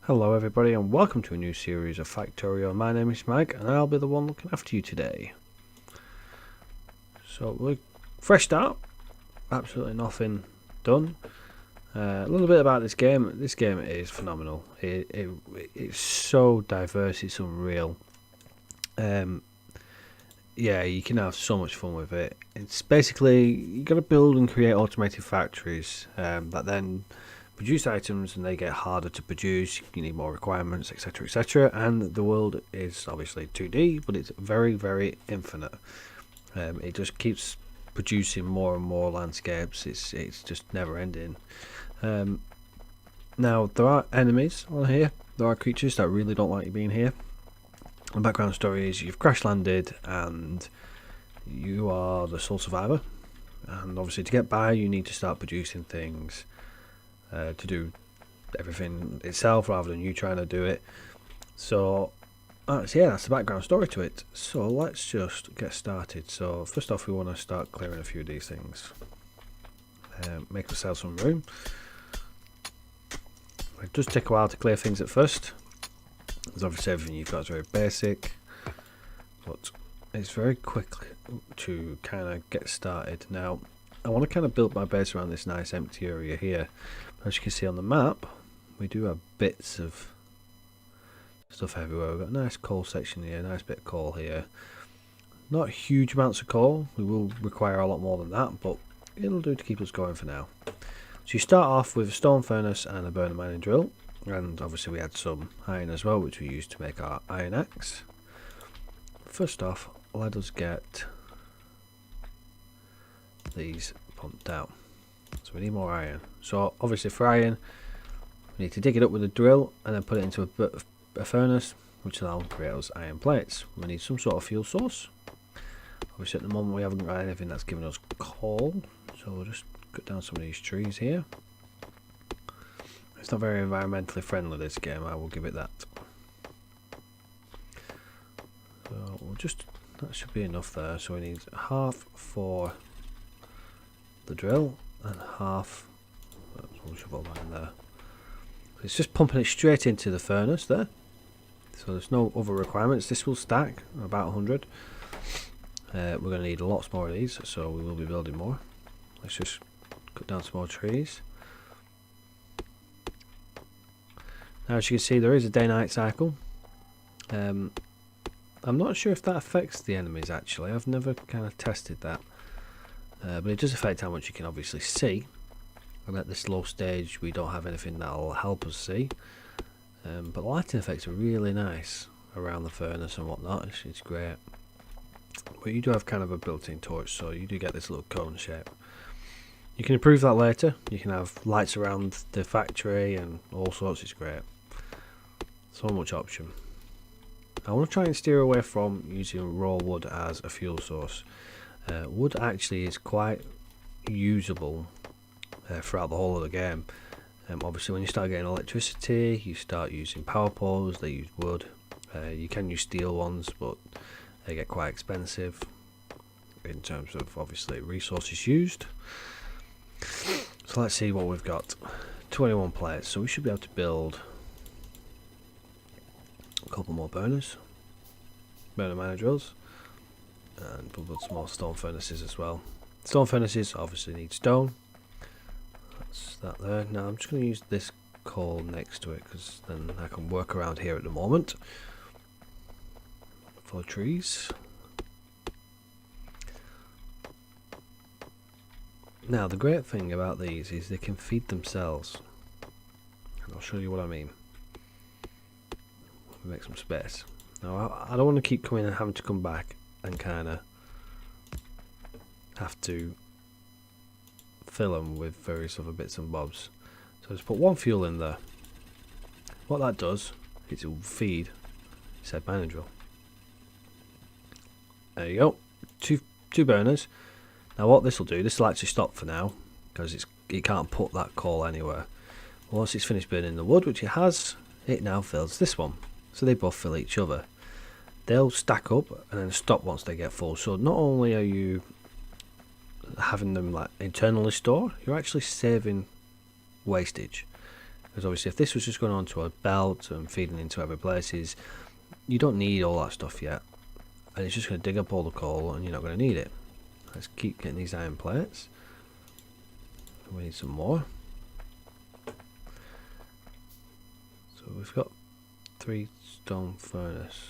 Hello everybody and welcome to a new series of Factorio. My name is Mike and I'll be the one looking after you today. So we're fresh start, absolutely nothing done. A little bit about this game. This game is phenomenal. It's so diverse, it's unreal. Yeah, you can have so much fun with it. It's basically, you got to build and create automated factories that then produce items, and they get harder to produce. You need more requirements, etc., etc. And the world is obviously 2D, but it's very, very infinite. It just keeps producing more and more landscapes. It's just never ending. Now there are enemies on here. There are creatures that really don't like you being here. The background story is you've crash landed and you are the sole survivor. And obviously to get by, you need to start producing things. To do everything itself rather than you trying to do it. So yeah, that's the background story to it. So let's just get started. So first off, we want to start clearing a few of these things. Make ourselves some room. It does take a while to clear things at first, because obviously everything you've got is very basic, but it's very quick to kind of get started. Now I want to kind of build my base around this nice empty area here. As you can see on the map, we do have bits of stuff everywhere. We've got a nice coal section here, nice bit of coal here. Not huge amounts of coal, we will require a lot more than that, but it'll do to keep us going for now. So you start off with a stone furnace and a burner mining drill, and obviously we had some iron as well, which we used to make our iron axe. First off, let us get these pumped down. So we need more iron. So obviously for iron, we need to dig it up with a drill and then put it into a furnace, which will create us iron plates. We need some sort of fuel source. Obviously at the moment we haven't got anything that's giving us coal, so we'll just cut down some of these trees here. It's not very environmentally friendly, this game, I will give it that. So we'll just, that should be enough there. So we need half for the drill and half, we'll shove all that in there. It's just pumping it straight into the furnace there, so there's no other requirements. This will stack about 100. We're going to need lots more of these, so we will be building more. Let's just cut down some more trees. Now as you can see, there is a day-night cycle. I'm not sure if that affects the enemies actually. I've never kind of tested that. But it does affect how much you can obviously see, and at this low stage we don't have anything that will help us see, but the lighting effects are really nice around the furnace and whatnot. It's great, but you do have kind of a built-in torch, so you do get this little cone shape. You can improve that later. You can have lights around the factory and all sorts. It's great, so much option. I want to try and steer away from using raw wood as a fuel source. Wood actually is quite usable throughout the whole of the game. Obviously when you start getting electricity, you start using power poles, they use wood. You can use steel ones, but they get quite expensive in terms of obviously resources used. So let's see what we've got. 21 plates, so we should be able to build a couple more burners, burner miner drills, and we'll build some more stone furnaces as well. Stone furnaces obviously need stone. That's that there. Now I'm just going to use this coal next to it, because then I can work around here at the moment for trees. Now the great thing about these is they can feed themselves, and I'll show you what I mean. Make some space. Now I don't want to keep coming and having to come back and kind of have to fill them with various other bits and bobs. So just put one fuel in there. What that does is it will feed said mining drill. There you go, two burners. Now what this will do, this will actually stop for now, because it can't put that coal anywhere. Once it's finished burning the wood, which it has, it now fills this one. So they both fill each other. They'll stack up and then stop once they get full. So not only are you having them like internally stored, you're actually saving wastage. Because obviously if this was just going onto a belt and feeding into other places, you don't need all that stuff yet, and it's just going to dig up all the coal and you're not going to need it. Let's keep getting these iron plates. We need some more. So we've got 3 stone furnace.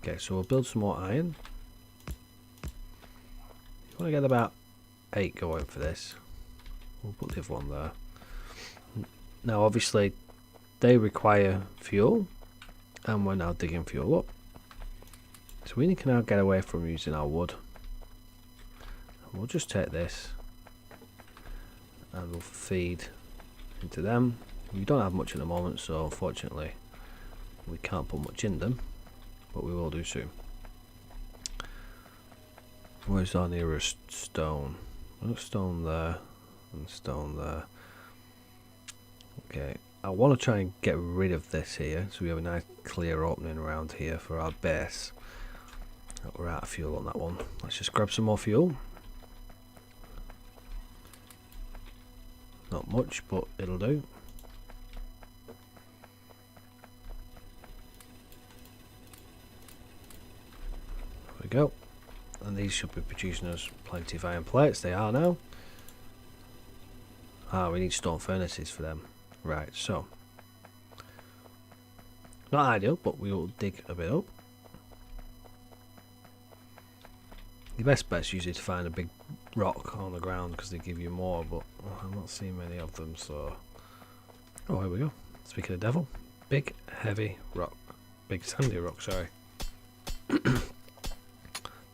Okay, so we'll build some more iron. You want to get about 8 going for this. We'll put the other one there. Now obviously they require fuel, and we're now digging fuel up. So we can now get away from using our wood. And we'll just take this and we'll feed into them. We don't have much at the moment, so unfortunately we can't put much in them, but we will do soon. Where's our nearest stone? We've got stone there and stone there. Okay, I want to try and get rid of this here, so we have a nice clear opening around here for our base. We're out of fuel on that one. Let's just grab some more fuel. Not much, but it'll do. There we go. And these should be producing us plenty of iron plates. They are now. Ah, we need stone furnaces for them. Right, so. Not ideal, but we will dig a bit up. The best bet's usually to find a big rock on the ground because they give you more, but I'm not seeing many of them, so. Oh, here we go. Speaking of devil, big heavy rock. Big sandy rock, sorry.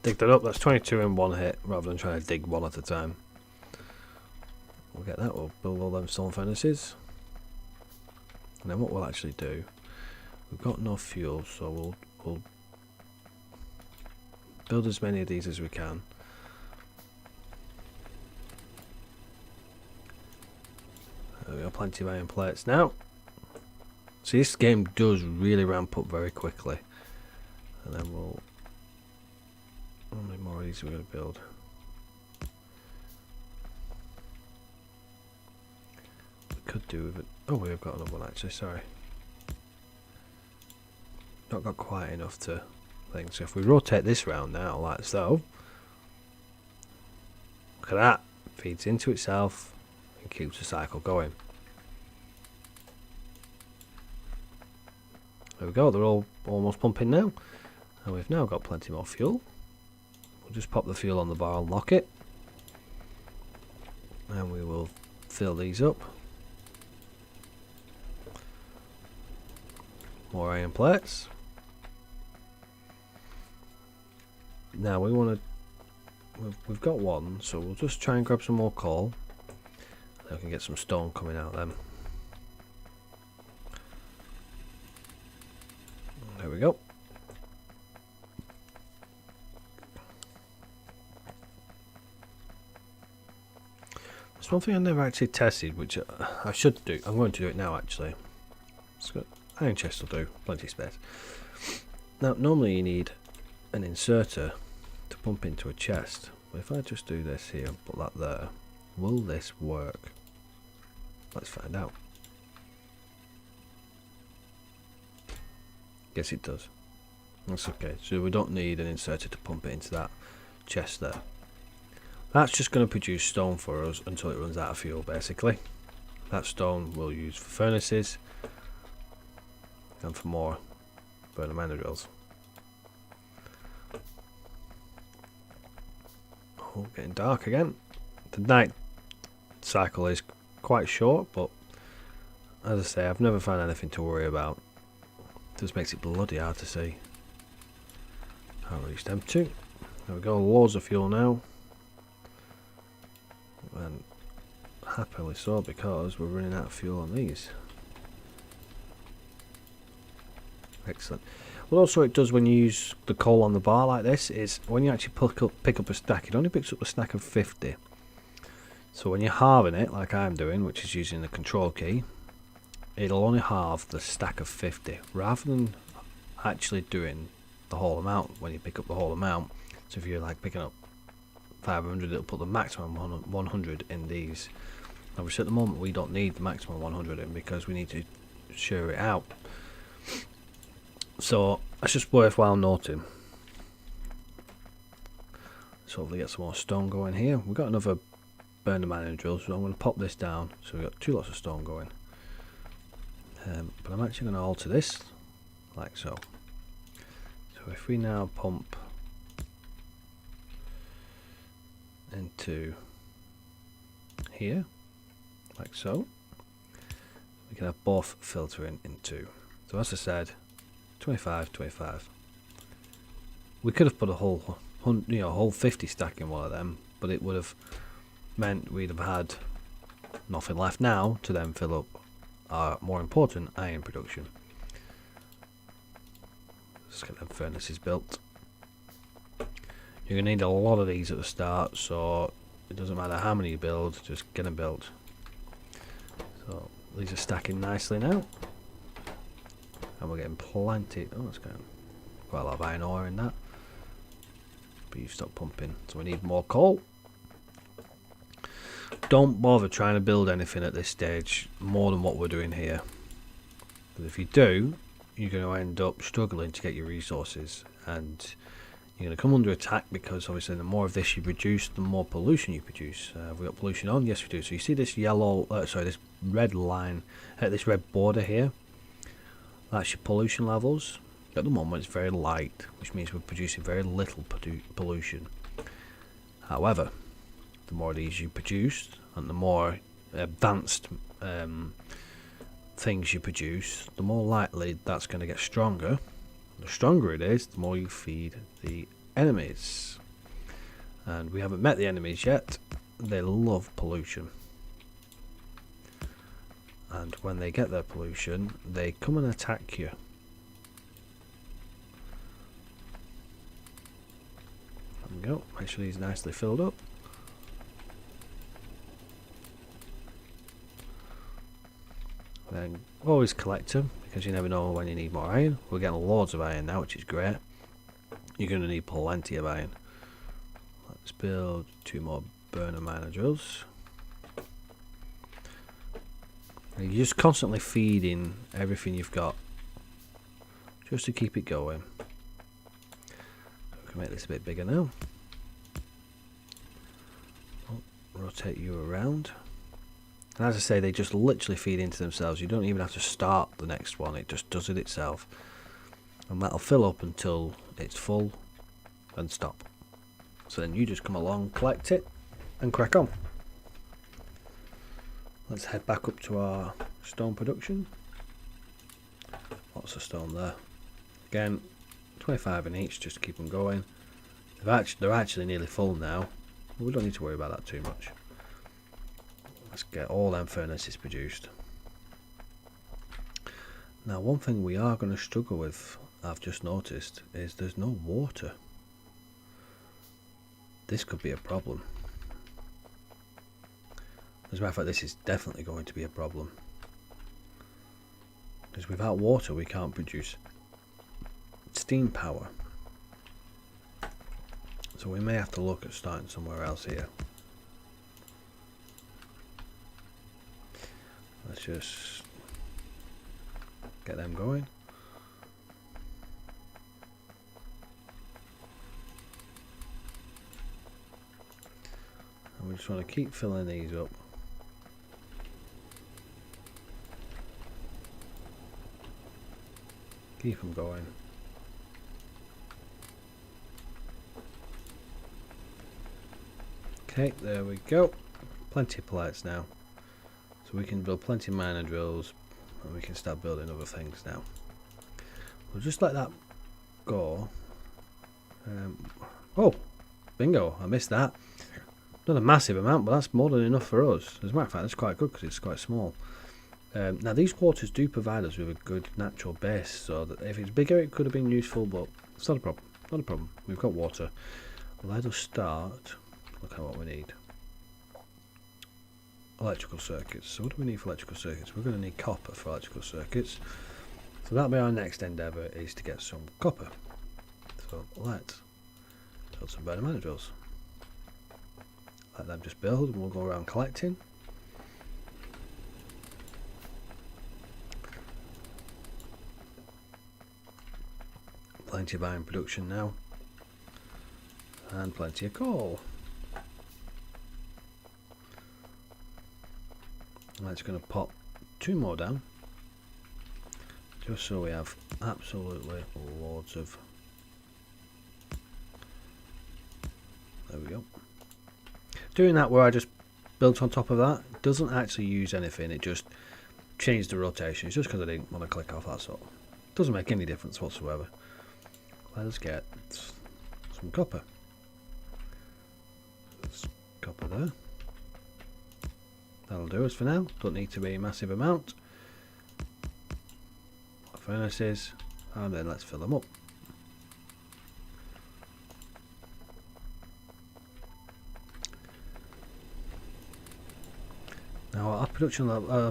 Dig that up. That's 22 in one hit rather than trying to dig one at a time. We'll get that. We'll build all them stone furnaces. And then what we'll actually do, we've got no fuel, so we'll build as many of these as we can. We got plenty of iron plates now. See, this game does really ramp up very quickly. And then we'll. How many more of these are we going to build? We could do with it. Oh, we've got another one actually, sorry. Not got quite enough to think. So if we rotate this round now, like so. Look at that. Feeds into itself and keeps the cycle going. There we go, they're all almost pumping now. And we've now got plenty more fuel. We'll just pop the fuel on the bar and lock it. And we will fill these up. More iron plates. Now we want to. We've got one, so we'll just try and grab some more coal. Then we can get some stone coming out then. There we go. There's one thing I never actually tested, which I should do. I'm going to do it now actually. It's got iron chest will do, plenty of space. Now normally you need an inserter to pump into a chest, but if I just do this here and put that there, will this work? Let's find out. Yes, it does. That's okay. So we don't need an inserter to pump it into that chest there. That's just going to produce stone for us until it runs out of fuel, basically. That stone we'll use for furnaces and for more burner miner drills. Oh, getting dark again. The night cycle is quite short, but as I say, I've never found anything to worry about. Just makes it bloody hard to see. I'll reach them too. There we go, loads of fuel now. And happily so, because we're running out of fuel on these. Excellent. What also it does when you use the coal on the bar like this is when you actually pick up a stack, it only picks up a stack of 50. So when you're halving it, like I'm doing, which is using the control key, it'll only halve the stack of 50 rather than actually doing the whole amount when you pick up the whole amount. So if you're like picking up 500, it'll put the maximum 100 in these Obviously at the moment we don't need the maximum 100 in because we need to share it out. So it's just worthwhile noting. Let's hopefully get some more stone going here. We've got another burner mining drill, so I'm going to pop this down. So we've got 2 lots of stone going. But I'm actually going to alter this like so. So if we now pump into here like so, we can have both filtering into. So as I said, 25, 25. We could have put a whole whole 50 stack in one of them, but it would have meant we'd have had nothing left now to then fill up our more important iron production. Let's get them furnaces built. You're going to need a lot of these at the start, so it doesn't matter how many you build, just get them built. So these are stacking nicely now. And we're getting plenty. Oh, it's got quite a lot of iron ore in that. But you've stopped pumping, so we need more coal. Don't bother trying to build anything at this stage more than what we're doing here. Because if you do, you're going to end up struggling to get your resources, and you're going to come under attack because obviously the more of this you produce, the more pollution you produce. Have we got pollution on? Yes, we do. So you see this yellow, this red line, this red border here. That's your pollution levels. At the moment it's very light, which means we're producing very little pollution. However, the more of these you produce and the more advanced things you produce, the more likely that's going to get stronger. The stronger it is, the more you feed the enemies. And we haven't met the enemies yet. They love pollution. And when they get their pollution, they come and attack you. There we go. Make sure he's nicely filled up. Then always collect them, because you never know when you need more iron. We're getting loads of iron now, which is great. You're going to need plenty of iron. Let's build 2 more burner miner drills. You're just constantly feeding everything you've got, just to keep it going. We can make this a bit bigger now. Rotate you around. And as I say, they just literally feed into themselves. You don't even have to start the next one, it just does it itself. And that'll fill up until it's full and stop. So then you just come along, collect it, and crack on. Let's head back up to our stone production. Lots of stone there. Again, 25 in each, just to keep them going. They're actually nearly full now. We don't need to worry about that too much. Let's get all them furnaces produced. Now, one thing we are going to struggle with, I've just noticed, is there's no water. This could be a problem. As a matter of fact, this is definitely going to be a problem. Because without water we can't produce steam power. So we may have to look at starting somewhere else here. Let's just get them going. And we just want to keep filling these up. Keep them going. Okay, there we go. Plenty of pellets now. So we can build plenty of miner drills, and we can start building other things now. We'll just let that go. Oh, bingo, I missed that. Not a massive amount, but that's more than enough for us. As a matter of fact, that's quite good because it's quite small. Now these waters do provide us with a good natural base, so that if it's bigger it could have been useful, but it's not a problem. Not a problem. We've got water. Let us start. Look at what we need. Electrical circuits. So what do we need for electrical circuits? We're going to need copper for electrical circuits. So that'll be our next endeavour, is to get some copper. So let's build some burner miner drills. Let them just build and we'll go around collecting. plenty of iron production now, and plenty of coal. That's going to pop 2 more down, just so we have absolutely loads of. There we go. Doing that where I just built on top of that doesn't actually use anything, it just changed the rotation. It's just because I didn't want to click off, that's all. Doesn't make any difference whatsoever. Let us get some copper. There's copper there. That'll do us for now. Don't need to be a massive amount. Furnaces, and then let's fill them up. Now our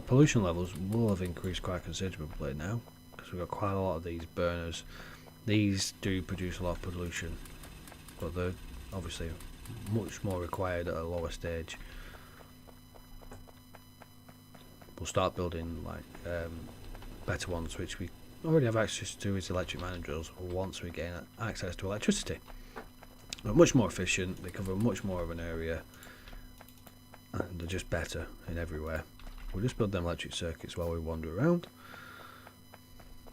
pollution levels will have increased quite considerably now, because we've got quite a lot of these burners. These do produce a lot of pollution, but they're obviously much more required at a lower stage. We'll start building like better ones, which we already have access to as electric mining drills once we gain access to electricity. They're much more efficient, they cover much more of an area, and they're just better in everywhere. We'll just build them electric circuits while we wander around.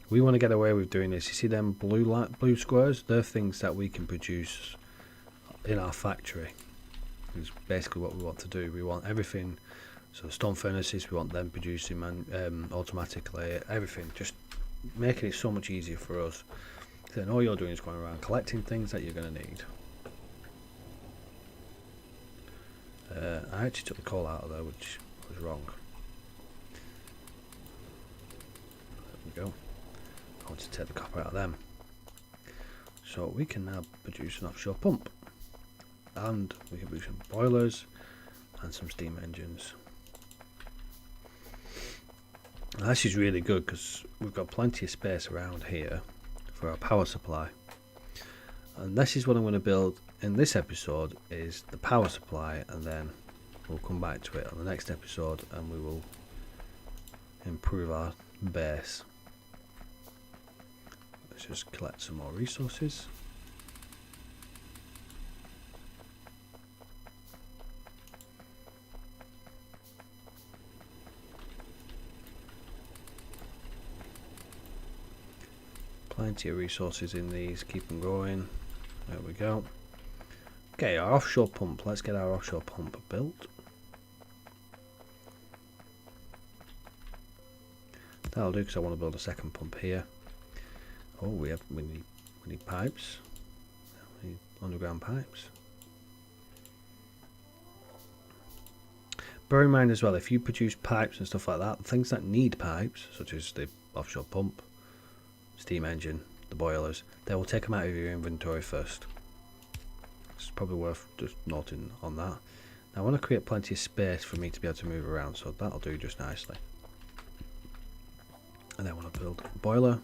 We want to get away with doing this. You see them blue squares? They're things that we can produce in our factory. It's basically what we want to do. We want everything. So stone furnaces, we want them producing automatically. Everything, just making it so much easier for us. Then all you're doing is going around collecting things that you're going to need. I actually took the coal out of there, which was wrong. There we go. I want to take the copper out of them. So we can now produce an offshore pump. And we can produce some boilers and some steam engines. Now this is really good because we've got plenty of space around here for our power supply. And this is what I'm going to build in this episode, is the power supply, and then we'll come back to it on the next episode and we will improve our base. Let's just collect some more resources. Plenty of resources in these, keep them going. There we go. Okay, our offshore pump. Let's get our offshore pump built. That'll do, because I want to build a second pump here. Oh, we need pipes. We need underground pipes. Bear in mind as well, if you produce pipes and stuff like that, things that need pipes, such as the offshore pump, steam engine, the boilers, they will take them out of your inventory first. It's probably worth just noting on that. Now I want to create plenty of space for me to be able to move around, so that'll do just nicely. And then I want to build a boiler.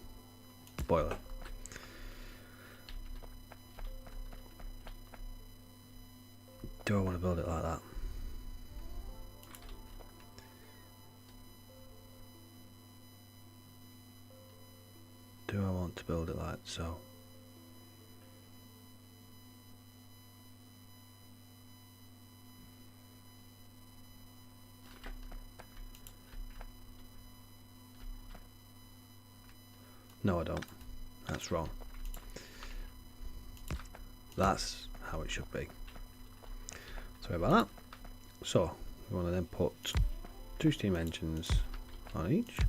Do I want to build it like that? Do I want to build it like so? No, I don't. That's wrong. That's how it should be. Sorry about that. So, we want to then put 2 steam engines on each. There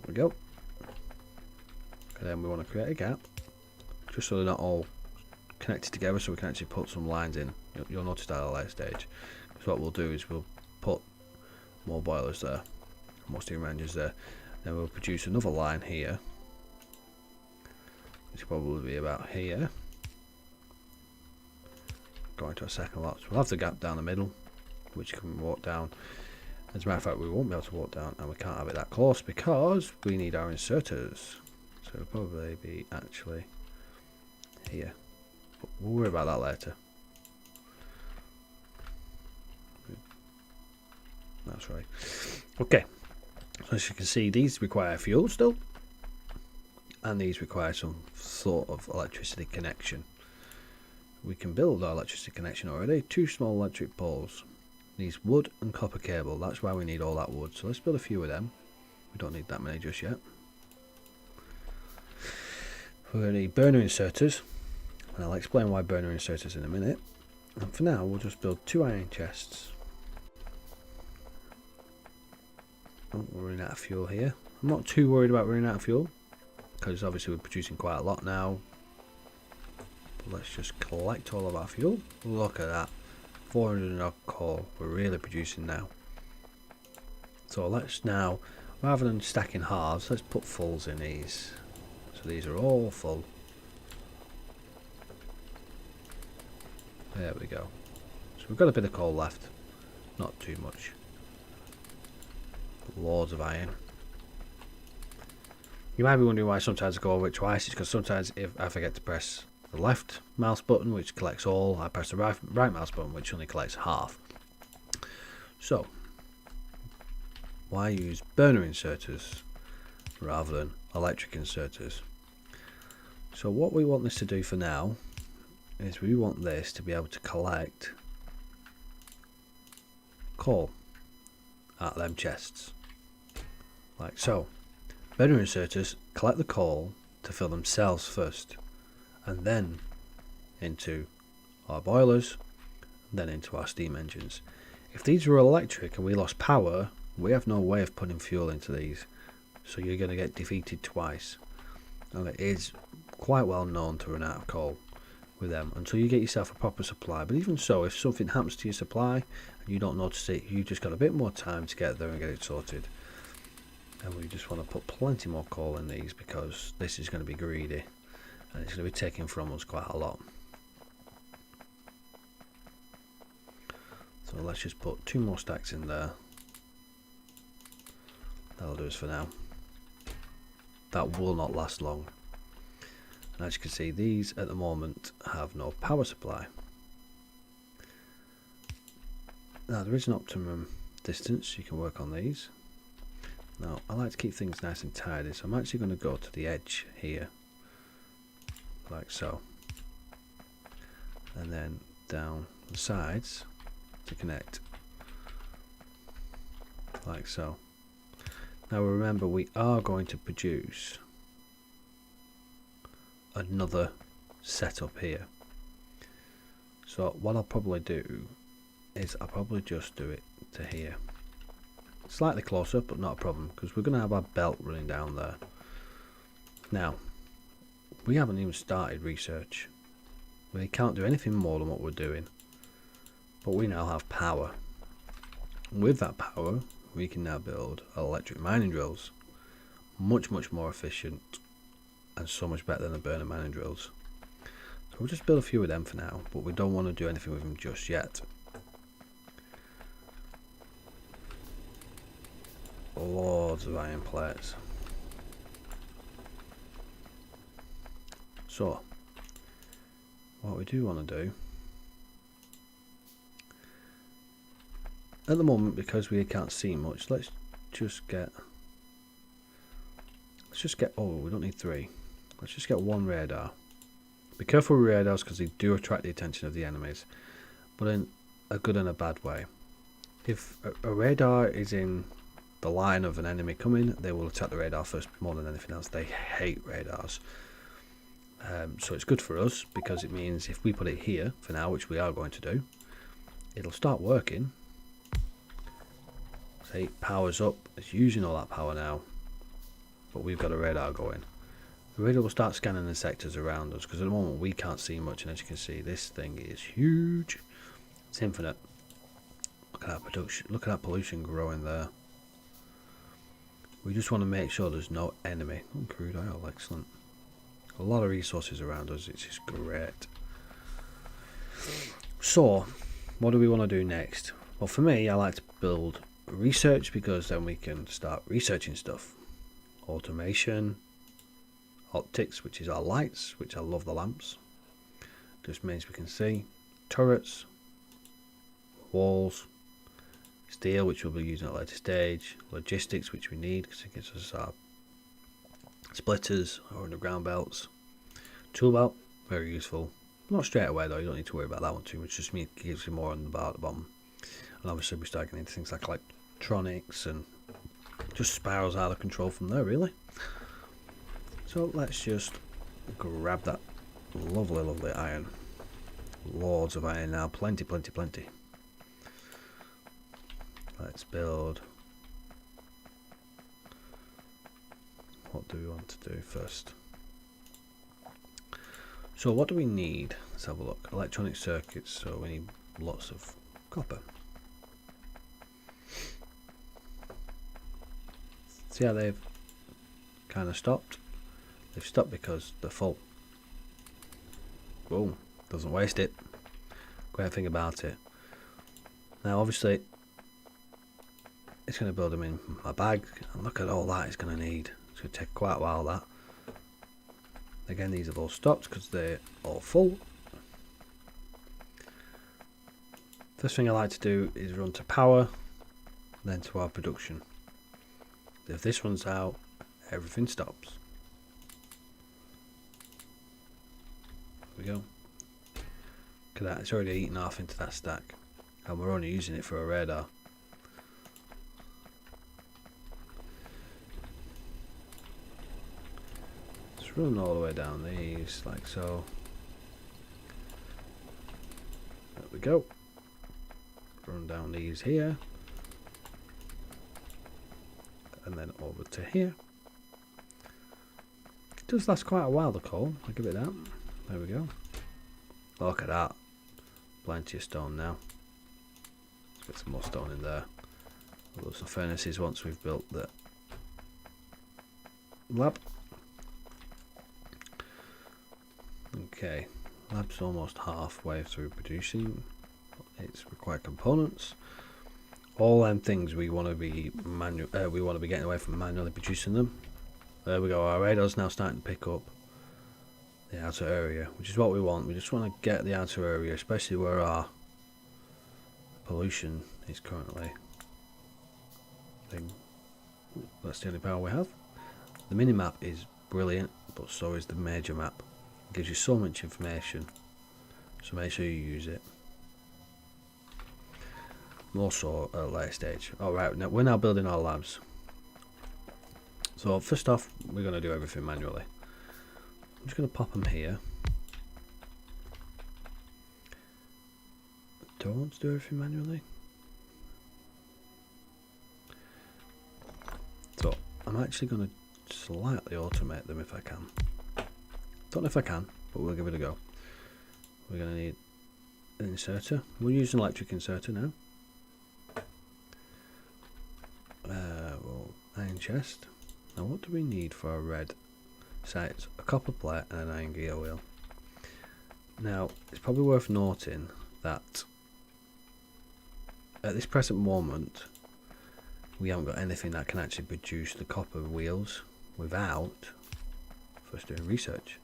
we go. And then we want to create a gap, just so they're not all connected together, so we can actually put some lines in. You'll notice that at a later stage. Because what we'll do is we'll put more boilers there, more steam engines there. Then we'll produce another line here, which will probably be about here, going to a second lot. So we'll have the gap down the middle, which you can walk down. As a matter of fact, we won't be able to walk down, and we can't have it that close because we need our inserters. So it'll probably be actually here. But we'll worry about that later. That's right. Okay. So as you can see, these require fuel still, and these require some sort of electricity connection. We can build our electricity connection already. 2 small electric poles. Needs wood and copper cable. That's why we need all that wood. So let's build a few of them. We don't need that many just yet. We're going to need burner inserters, and I'll explain why burner inserters in a minute. And for now, we'll just build 2 iron chests. Oh, we're running out of fuel here. I'm not too worried about running out of fuel, because obviously we're producing quite a lot now. But let's just collect all of our fuel. Look at that, 400 odd coal. We're really producing now. So let's now, rather than stacking halves, let's put fulls in these. So these are all full. There we go. So we've got a bit of coal left, not too much. Loads of iron. You might be wondering why sometimes I go over it twice. It's because sometimes if I forget to press the left mouse button, which collects all, I press the right mouse button, which only collects half. So why use burner inserters rather than electric inserters? So what we want this to do for now is we want this to be able to collect coal out of them chests, like so. Burner inserters collect the coal to fill themselves first, and then into our boilers, and then into our steam engines. If these were electric and we lost power, we have no way of putting fuel into these, so you're going to get defeated twice. And it is quite well known to run out of coal with them until you get yourself a proper supply. But even so, if something happens to your supply and you don't notice it, you just got a bit more time to get there and get it sorted. And we just want to put plenty more coal in these, because this is going to be greedy and it's going to be taking from us quite a lot. So let's just put 2 more stacks in there. That'll do us for now. That will not last long. And as you can see, these at the moment have no power supply. Now there is an optimum distance you can work on these. Now I like to keep things nice and tidy, so I'm actually going to go to the edge here, like so, and then down the sides to connect, like so. Now remember, we are going to produce another setup here, so what I'll probably do is I'll probably just do it to here, slightly closer, but not a problem, because we're going to have our belt running down there. Now we haven't even started research. We can't do anything more than what we're doing, but we now have power. With that power we can now build electric mining drills, much more efficient and so much better than the burner mining drills. So we'll just build a few of them for now, but we don't want to do anything with them just yet. Loads of iron plates. So what we do want to do at the moment, because we can't see much, let's just get oh, we don't need 3. Let's just get 1 radar. Be careful with radars, because they do attract the attention of the enemies, but in a good and a bad way. If a radar is in the line of an enemy coming, they will attack the radar first more than anything else. They hate radars. So it's good for us, because it means if we put it here for now, which we are going to do, it'll start working. See, it powers up, it's using all that power now, but we've got a radar going. The radar will start scanning the sectors around us, because at the moment we can't see much, and as you can see, this thing is huge. It's infinite. Look at that production, look at that pollution growing there. We just want to make sure there's no enemy. Oh, crude oil, excellent. A lot of resources around us, it's just great. So what do we want to do next? Well, for me, I like to build research, because then we can start researching stuff. Automation, optics, which is our lights, which I love the lamps, just means we can see. Turrets, walls, steel, which we'll be using at a later stage. Logistics, which we need because it gives us our splitters or underground belts. Tool belt, very useful. Not straight away though, you don't need to worry about that one too much, just gives you more on the bar at the bottom. And obviously we start getting into things like electronics and just spirals out of control from there really. So let's just grab that lovely iron. Loads of iron now, plenty. Let's build. What do we want to do first? So what do we need? Let's have a look. Electronic circuits, so we need lots of copper. See how they've kind of stopped? They've stopped because they're full. Boom. Doesn't waste it. Great thing about it. Now obviously it's going to build them in my bag, and look at all that it's going to need. It's going to take quite a while that. Again, these have all stopped because they're all full. First thing I like to do is run to power, then to our production. If this runs out, everything stops. There we go. Look at that, it's already eaten half into that stack, and we're only using it for a radar. Let's run all the way down these, like so. There we go. Run down these here. And then over to here. It does last quite a while, the coal, I'll give it that. There we go. Look at that. Plenty of stone now. Let's get some more stone in there. We'll build some furnaces once we've built the lab. Okay, lab's almost halfway through producing. It's required components. All them things we want to be getting away from manually producing them. There we go. Our radar's now starting to pick up the outer area, which is what we want. We just want to get the outer area, especially where our pollution is currently. That's the only power we have. The mini map is brilliant, but so is the major map. It gives you so much information, so make sure you use it. More so at a later stage. Alright, now we're now building our labs. So first off, we're going to do everything manually. I'm just going to pop them here. Do I want to do everything manually? So I'm actually going to slightly automate them if I can. Don't know if I can, but we'll give it a go. We're going to need an inserter. We'll use an electric inserter now. Iron chest. Now what do we need for our red sights? A copper plate and an iron gear wheel. Now it's probably worth noting that at this present moment we haven't got anything that can actually produce the copper wheels without first doing research.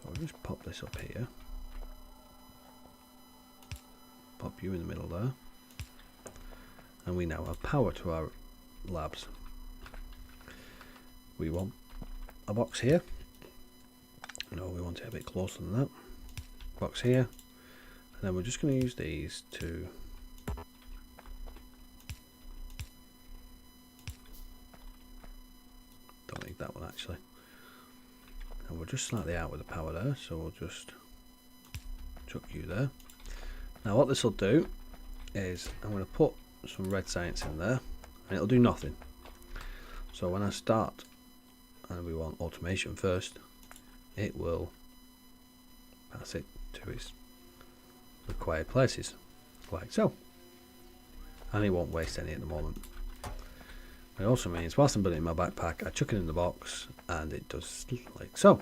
So I'll just pop this up here. Pop you in the middle there. And we now have power to our labs. We want a box here. No, we want it a bit closer than that. Box here. And then we're just going to use these to don't need that one actually. And we're just slightly out with the power there, so we'll just chuck you there. Now what this will do is I'm going to put some red science in there and it'll do nothing. So when I start and we want automation first, it will pass it to its required places like so, and it won't waste any at the moment. It also means whilst I'm putting it in my backpack, I chuck it in the box and it does like so.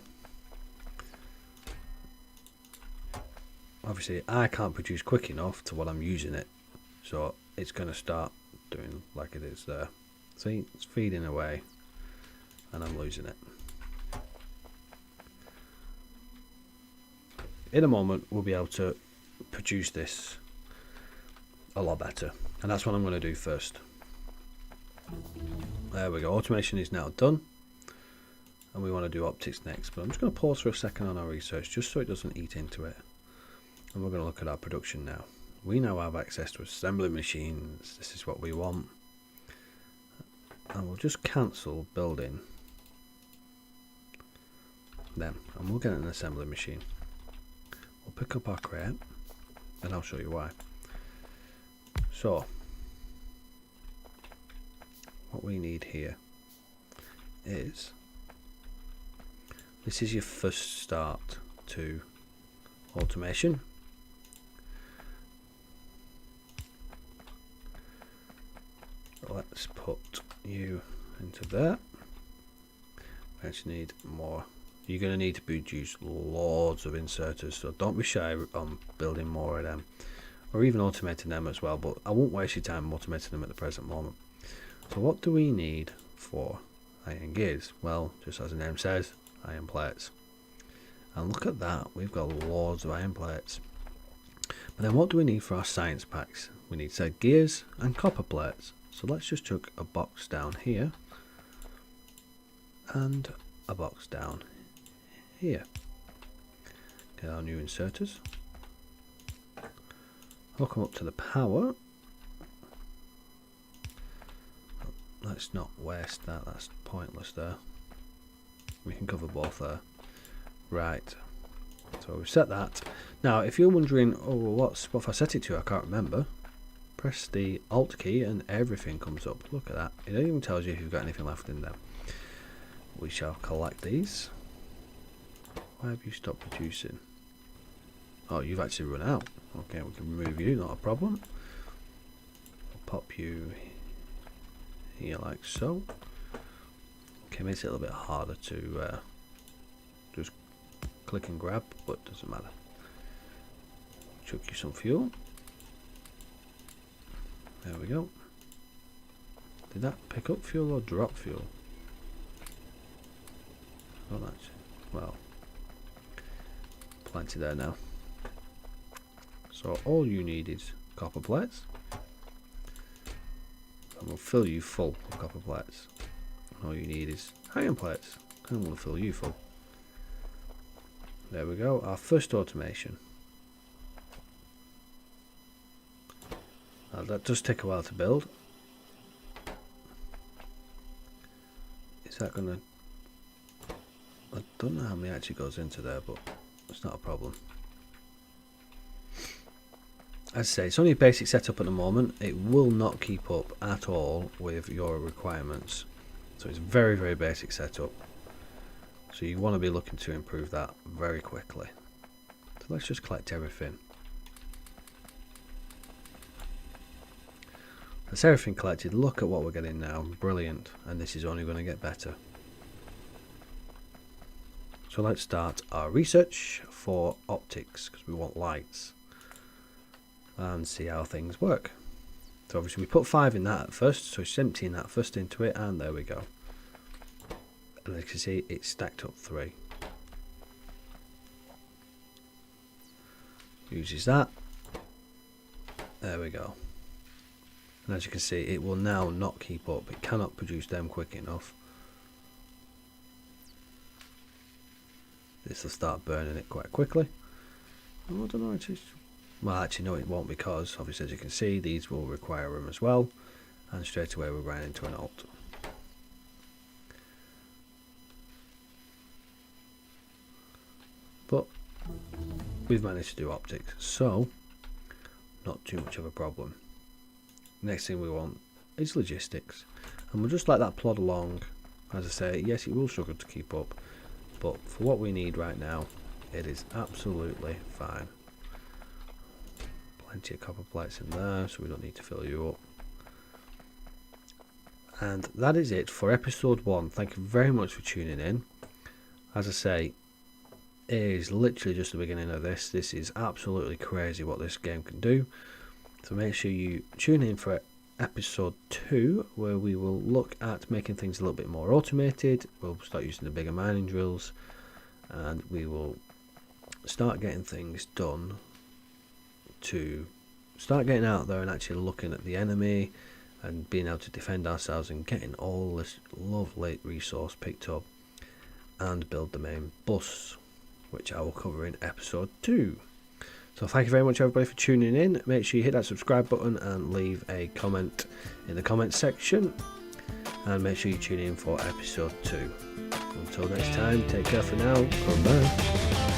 Obviously I can't produce quick enough to what I'm using it, so it's going to start doing like it is there. See, it's feeding away and I'm losing it. In a moment we'll be able to produce this a lot better, and that's what I'm going to do first. There we go, automation is now done. and we want to do optics next, but I'm just going to pause for a second on our research just so it doesn't eat into it, and we're going to look at our production now. We now have access to assembly machines. This is what we want, and we'll just cancel building them, and we'll get an assembly machine. We'll pick up our crate, and I'll show you why. So what we need here is, this is your first start to automation. Let's put you into there. We actually need more. You're going to need to produce loads of inserters, so don't be shy on building more of them, or even automating them as well, but I won't waste your time automating them at the present moment. So what do we need for iron gears? Well, just as the name says, iron plates. And look at that, we've got loads of iron plates. But then what do we need for our science packs? We need said gears and copper plates. So let's just chuck a box down here and a box down here. Get our new inserters. Hook them up to the power. Let's not waste that, that's pointless there. We can cover both there. Right, so we've set that. Now if you're wondering, oh well, what if I set it to? I can't remember. Press the Alt key and everything comes up. Look at that, it even tells you if you've got anything left in there. We shall collect these. Why have you stopped producing? Oh, you've actually run out. Okay, we can remove you, not a problem. We'll pop you here like so. Okay, makes it a little bit harder to just click and grab, but doesn't matter. Chuck you some fuel. There we go. Did that pick up fuel or drop fuel? Not actually. Well, plenty there now. So all you need is copper plates, and we'll fill you full of copper plates. All you need is iron plates, and we'll fill you full. There we go, our first automation. Now that does take a while to build. Is that gonna... I don't know how many actually goes into there, but it's not a problem. As I say, it's only a basic setup at the moment. It will not keep up at all with your requirements. So it's very, very basic setup. So you want to be looking to improve that very quickly. So let's just collect everything. That's everything collected. Look at what we're getting now. Brilliant. And this is only going to get better. So let's start our research for optics, because we want lights, and see how things work. So obviously we put 5 in that at first, so it's emptying that first into it, and there we go. And as you can see, it's stacked up 3. Uses that. There we go. And as you can see, it will now not keep up. It cannot produce them quick enough. This will start burning it quite quickly. Oh, I don't know, actually. Well, actually no, it won't, because obviously as you can see, these will require room as well, and straight away we're running into an alt. But we've managed to do optics, so not too much of a problem. Next thing we want is logistics, and we'll just let that plod along. As I say, yes, it will struggle to keep up, but for what we need right now, it is absolutely fine. Plenty of copper plates in there, so we don't need to fill you up. And that is it for episode 1. Thank you very much for tuning in. As I say, it is literally just the beginning of this. This is absolutely crazy what this game can do. So make sure you tune in for episode 2, where we will look at making things a little bit more automated. We'll start using the bigger mining drills, and we will start getting things done to start getting out there and actually looking at the enemy and being able to defend ourselves and getting all this lovely resource picked up. and build the main bus, which I will cover in episode 2. So thank you very much everybody for tuning in. Make sure you hit that subscribe button and leave a comment in the comment section, and make sure you tune in for episode 2. Until next time, take care for now. Goodbye.